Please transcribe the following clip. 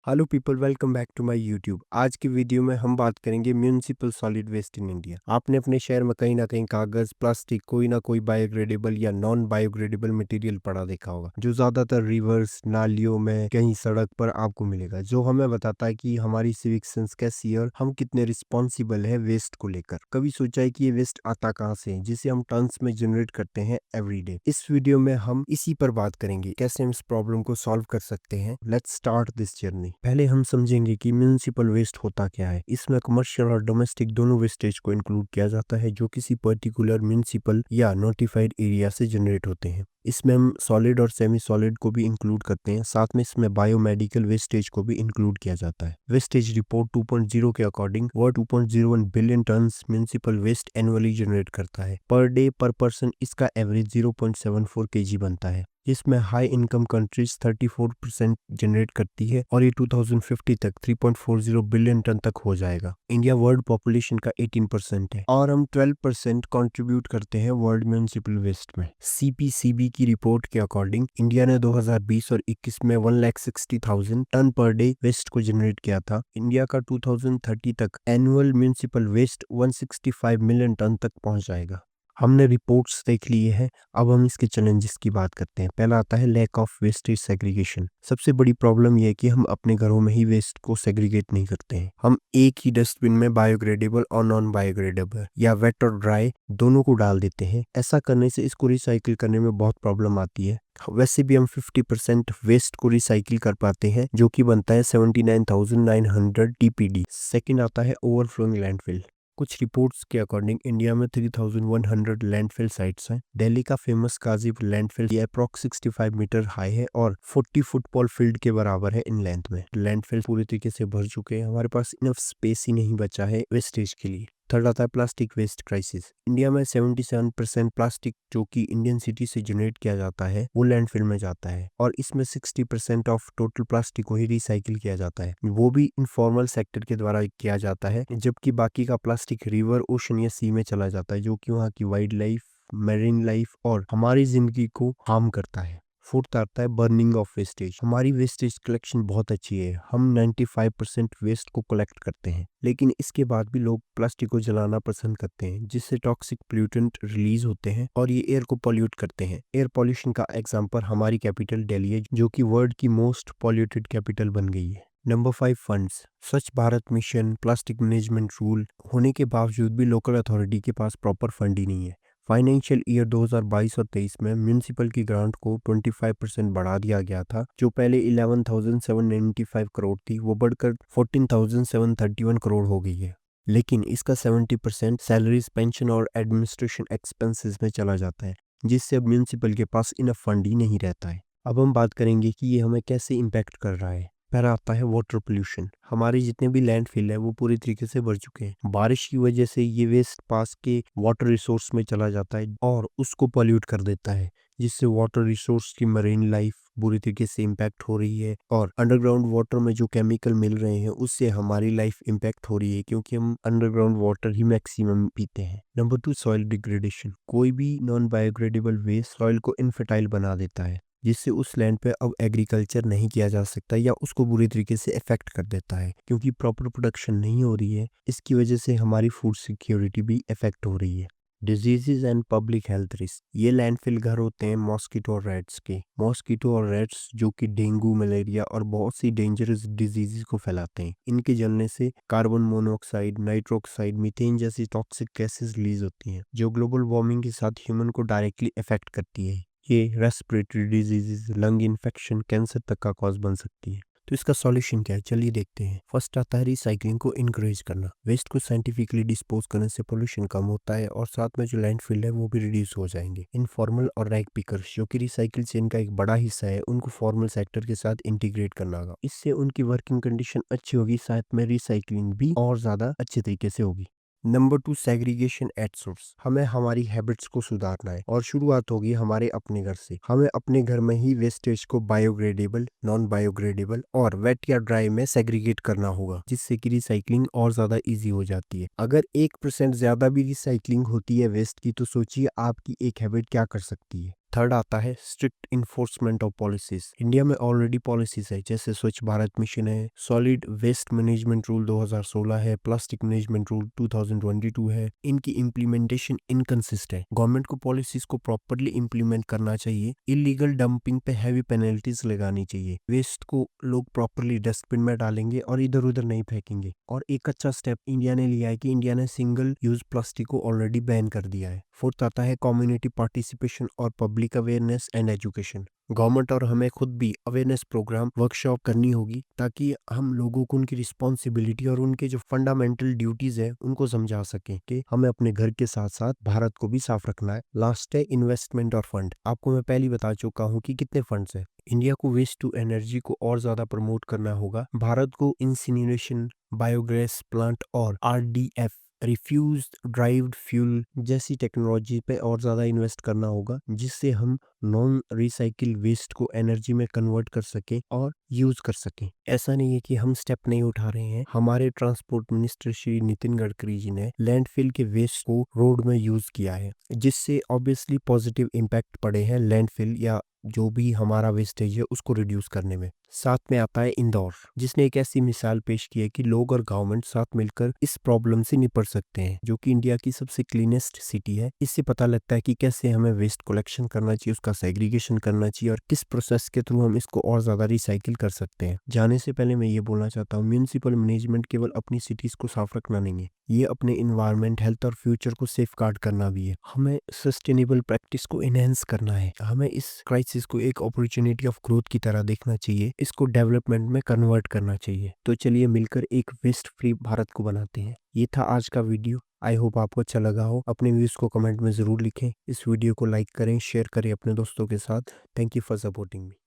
Hello people, welcome back to my YouTube. आज की video में हम बात करेंगे municipal solid waste in India. आपने अपने शहर में कहीं ना कहीं कागज, प्लास्टिक, कोई ना कोई बायोग्रेडेबल या नॉन बायोग्रेडेबल मटेरियल पड़ा देखा होगा, जो ज्यादातर रिवर्स, नालियों में, कहीं सड़क पर आपको मिलेगा, जो हमें बताता है कि हमारी सिविक सेंस कैसी है और हम कितने रिस्पॉन्सिबल है वेस्ट को लेकर। कभी सोचा है कि ये वेस्ट आता कहाँ से है, जिसे हम टन्स में जनरेट करते हैं एवरीडे। इस वीडियो में हम इसी पर बात करेंगे, कैसे हम इस प्रॉब्लम को सॉल्व कर सकते हैं। Let's start this journey. पहले हम समझेंगे कि म्यूनिसिपल वेस्ट होता क्या है। इसमें कमर्शियल और डोमेस्टिक दोनों वेस्टेज को इंक्लूड किया जाता है, जो किसी पर्टिकुलर म्यूनिसिपल या नोटिफाइड एरिया से जनरेट होते हैं। इसमें हम सॉलिड और सेमी सॉलिड को भी इंक्लूड करते हैं, साथ में इसमें बायोमेडिकल वेस्टेज को भी इंक्लूड किया जाता है। वेस्टेज रिपोर्ट 2.0 के according world 2.01 billion tons municipal waste annually generate करता है। पर डे पर पर्सन इसका एवरेज 0.74 kg बनता है, जिसमें हाई इनकम कंट्रीज 34% जनरेट करती है और ये 2050 तक 3.40 बिलियन टन तक हो जाएगा। इंडिया वर्ल्ड पॉपुलेशन का 18% है और हम 12% कंट्रीब्यूट करते हैं वर्ल्ड म्यूनिसिपल वेस्ट में। CPCB की रिपोर्ट के अकॉर्डिंग इंडिया ने 2020 और 21 में 1,60,000 टन पर डे वेस्ट को जनरेट किया था। इंडिया का 2030 तक annual municipal waste 165 million ton तक पहुंच जाएगा। हमने रिपोर्ट्स देख लिए हैं, अब हम इसके चैलेंजेस की बात करते हैं। पहला आता है लैक ऑफ वेस्टेज सेग्रीगेशन। सबसे बड़ी प्रॉब्लम यह है कि हम अपने घरों में ही वेस्ट को सेग्रीगेट नहीं करते हैं। हम एक ही डस्टबिन में बायोग्रेडेबल और नॉन बायोग्रेडेबल या वेट और ड्राई दोनों को डाल देते हैं। ऐसा करने से इसको रिसाइकिल करने में बहुत प्रॉब्लम आती है। वैसे भी हम 50% वेस्ट को रिसाइकिल कर पाते हैं, जो कि बनता है 79,900 TPD। सेकेंड आता है ओवरफ्लोइंग लैंडफिल। कुछ रिपोर्ट्स के अकॉर्डिंग इंडिया में 3,100 लैंडफिल साइट्स हैं। दिल्ली का फेमस काजीपुर लैंडफिल ये अप्रॉक्स 65 मीटर हाई है और 40 फुटबॉल फील्ड के बराबर है इन लेंथ में। लैंडफिल पूरी तरीके से भर चुके हैं, हमारे पास इनफ स्पेस ही नहीं बचा है वेस्टेज के लिए। थर्ड आता है प्लास्टिक वेस्ट क्राइसिस। इंडिया में 77% प्लास्टिक जो कि इंडियन सिटी से जनरेट किया जाता है वो लैंडफिल में जाता है और इसमें 60% ऑफ टोटल प्लास्टिक को ही रिसाइकिल किया जाता है, वो भी इनफॉर्मल सेक्टर के द्वारा किया जाता है, जबकि बाकी का प्लास्टिक रिवर, ओशन या सी में चला जाता है, जो कि वहाँ की वाइल्ड लाइफ, मेरीन लाइफ और हमारी जिंदगी को हार्म करता है। फोर्थ आता है बर्निंग ऑफ वेस्टेज। हमारी वेस्टेज कलेक्शन बहुत अच्छी है, हम 95% वेस्ट को कलेक्ट करते हैं, लेकिन इसके बाद भी लोग प्लास्टिक को जलाना पसंद करते हैं, जिससे टॉक्सिक पोल्यूटेंट रिलीज होते हैं और ये एयर को पॉल्यूट करते हैं। एयर पॉल्यूशन का एग्जांपल हमारी कैपिटल दिल्ली है, जो कि वर्ल्ड की मोस्ट पॉल्यूटेड कैपिटल बन गई है। Number 5 funds. Swachh Bharat mission, plastic management rule होने के बावजूद भी लोकल अथॉरिटी के पास प्रॉपर फंड ही नहीं है। फाइनेंशियल ईयर 2022 और 23 में म्यूनिसिपल की ग्रांट को 25% बढ़ा दिया गया था, जो पहले 11,795 करोड़ थी, वो बढ़कर 14,731 करोड़ हो गई है। लेकिन इसका 70% सैलरीज, पेंशन और एडमिनिस्ट्रेशन एक्सपेंसेस में चला जाता है, जिससे अब म्यूनिसिपल के पास इनफ फंड ही नहीं रहता है। अब हम बात करेंगे कि ये हमें कैसे इम्पैक्ट कर रहा है। पहला आता है वाटर पोल्यूशन। हमारे जितने भी लैंडफिल है वो पूरी तरीके से भर चुके हैं। बारिश की वजह से ये वेस्ट पास के वाटर रिसोर्स में चला जाता है और उसको पॉल्यूट कर देता है, जिससे वाटर रिसोर्स की मरीन लाइफ बुरी तरीके से इम्पैक्ट हो रही है और अंडरग्राउंड वाटर में जो केमिकल मिल रहे हैं उससे हमारी लाइफ इम्पैक्ट हो रही है, क्योंकि हम अंडरग्राउंड वाटर ही मैक्सिमम पीते हैं। Number 2 soil degradation. कोई भी नॉन बायोग्रेडेबल वेस्ट सॉइल को इनफर्टाइल बना देता है, जिससे उस लैंड पे अब एग्रीकल्चर नहीं किया जा सकता या उसको बुरी तरीके से इफेक्ट कर देता है, क्योंकि प्रॉपर प्रोडक्शन नहीं हो रही है। इसकी वजह से हमारी फूड सिक्योरिटी भी इफेक्ट हो रही है। Diseases and public health risk. ये लैंडफिल घर होते हैं मॉस्किटो और रैट्स के। मॉस्किटो और रैट्स जो कि डेंगू, मलेरिया और बहुत सी डेंजरस डिजीजेज को फैलाते हैं। इनके जलने से कार्बन मोनोऑक्साइड, नाइट्रोक्साइड, मीथेन जैसी टॉक्सिक गैसेस रिलीज होती हैं, जो ग्लोबल वार्मिंग के साथ ह्यूमन को डायरेक्टली इफेक्ट करती है। ये respiratory diseases, lung infection, cancer तक का कॉज बन सकती है। तो इसका सॉल्यूशन क्या है, चलिए देखते हैं। फर्स्ट आता है रिसाइकलिंग को इनकरेज करना। वेस्ट को साइंटिफिकली डिस्पोज करने से पोल्यूशन कम होता है और साथ में जो लैंडफिल है वो भी रिड्यूस हो जाएंगे। इनफॉर्मल और रैग पिकर्स, जो कि रिसाइकिल चेन का एक बड़ा हिस्सा है, उनको फॉर्मल सेक्टर के साथ इंटीग्रेट करना होगा। इससे उनकी वर्किंग कंडीशन अच्छी होगी, साथ में रिसाइकलिंग भी और ज्यादा अच्छे तरीके से होगी। Number 2 segregation at source. हमें हमारी हैबिट्स को सुधारना है और शुरुआत होगी हमारे अपने घर से। हमें अपने घर में ही वेस्टेज को बायोग्रेडेबल, नॉन बायोग्रेडेबल और वेट या ड्राई में सेग्रीगेट करना होगा, जिससे कि रिसाइकलिंग और ज्यादा इजी हो जाती है। अगर 1% ज्यादा भी रिसाइकलिंग होती है वेस्ट की, तो सोचिए आपकी एक हैबिट क्या कर सकती है। थर्ड आता है strict enforcement of policies. India में ऑलरेडी पॉलिसीज है, जैसे स्वच्छ भारत मिशन है, सॉलिड वेस्ट मैनेजमेंट रूल 2016 है, प्लास्टिक मैनेजमेंट रूल 2022 है। इनकी इम्प्लीमेंटेशन इनकंसिस्टेंट है। गवर्नमेंट को पॉलिसीज को प्रॉपरली इम्प्लीमेंट करना चाहिए। इलीगल डंपिंग पे हैवी पेनल्टीज लगानी चाहिए। वेस्ट को लोग प्रॉपरली डस्टबिन में डालेंगे और इधर उधर नहीं फेंकेंगे। और एक अच्छा स्टेप इंडिया ने लिया है कि इंडिया ने सिंगल यूज प्लास्टिक को ऑलरेडी बैन कर दिया है। फोर्थ आता है कम्युनिटी पार्टिसिपेशन और public awareness and education. Government और हमें खुद भी अवेयरनेस प्रोग्राम वर्कशॉप करनी होगी, ताकि हम लोगों को उनकी रिस्पॉन्सिबिलिटी और उनके जो फंडामेंटल ड्यूटीज है उनको समझा सकें कि हमें अपने घर के साथ साथ भारत को भी साफ रखना है। लास्ट है इन्वेस्टमेंट और फंड। आपको मैं पहले बता चुका हूँ कि कितने फंड्स है। इंडिया को वेस्ट टू एनर्जी को और ज्यादा प्रमोट करना होगा। भारत को इंसिनरेशन, बायोगैस प्लांट और RDF रिफ्यूज ड्राइव्ड फ्यूल जैसी टेक्नोलॉजी पे और ज़्यादा इन्वेस्ट करना होगा, जिससे हम नॉन रिसाइकिल वेस्ट को एनर्जी में कन्वर्ट कर सकें और यूज कर सकें। ऐसा नहीं है कि हम स्टेप नहीं उठा रहे हैं। हमारे ट्रांसपोर्ट मिनिस्टर श्री नितिन गडकरी जी ने लैंडफिल के वेस्ट को रोड में यूज किया है, जिससे ऑब्वियसली पॉजिटिव इम्पैक्ट पड़े हैं लैंडफिल या जो भी हमारा वेस्टेज है उसको रिड्यूस करने में। साथ में आता है इंदौर, जिसने एक ऐसी मिसाल पेश की है कि लोग और गवर्नमेंट साथ मिलकर इस प्रॉब्लम से निपट सकते हैं, जो कि इंडिया की सबसे क्लीनेस्ट सिटी है। इससे पता लगता है कि कैसे हमें वेस्ट कलेक्शन करना चाहिए, उसका सेग्रीगेशन करना चाहिए और किस प्रोसेस के थ्रू हम इसको और ज्यादा रिसाइकिल कर सकते हैं। जाने से पहले मैं ये बोलना चाहता हूँ, म्यूनिसिपल मैनेजमेंट केवल अपनी सिटीज को साफ रखना नहीं है, ये अपने इन्वायरमेंट, हेल्थ और फ्यूचर को सेफ गार्ड करना भी है। हमें सस्टेनेबल प्रैक्टिस को एनहेंस करना है। हमें इस क्राइसिस को एक अपॉर्चुनिटी ऑफ ग्रोथ की तरह देखना चाहिए, इसको डेवलपमेंट में कन्वर्ट करना चाहिए। तो चलिए मिलकर एक वेस्ट फ्री भारत को बनाते हैं। ये था आज का वीडियो। आई होप आपको अच्छा लगा हो। अपने व्यूज को कमेंट में जरूर लिखें। इस वीडियो को लाइक करें, शेयर करें अपने दोस्तों के साथ। Thank you for supporting me.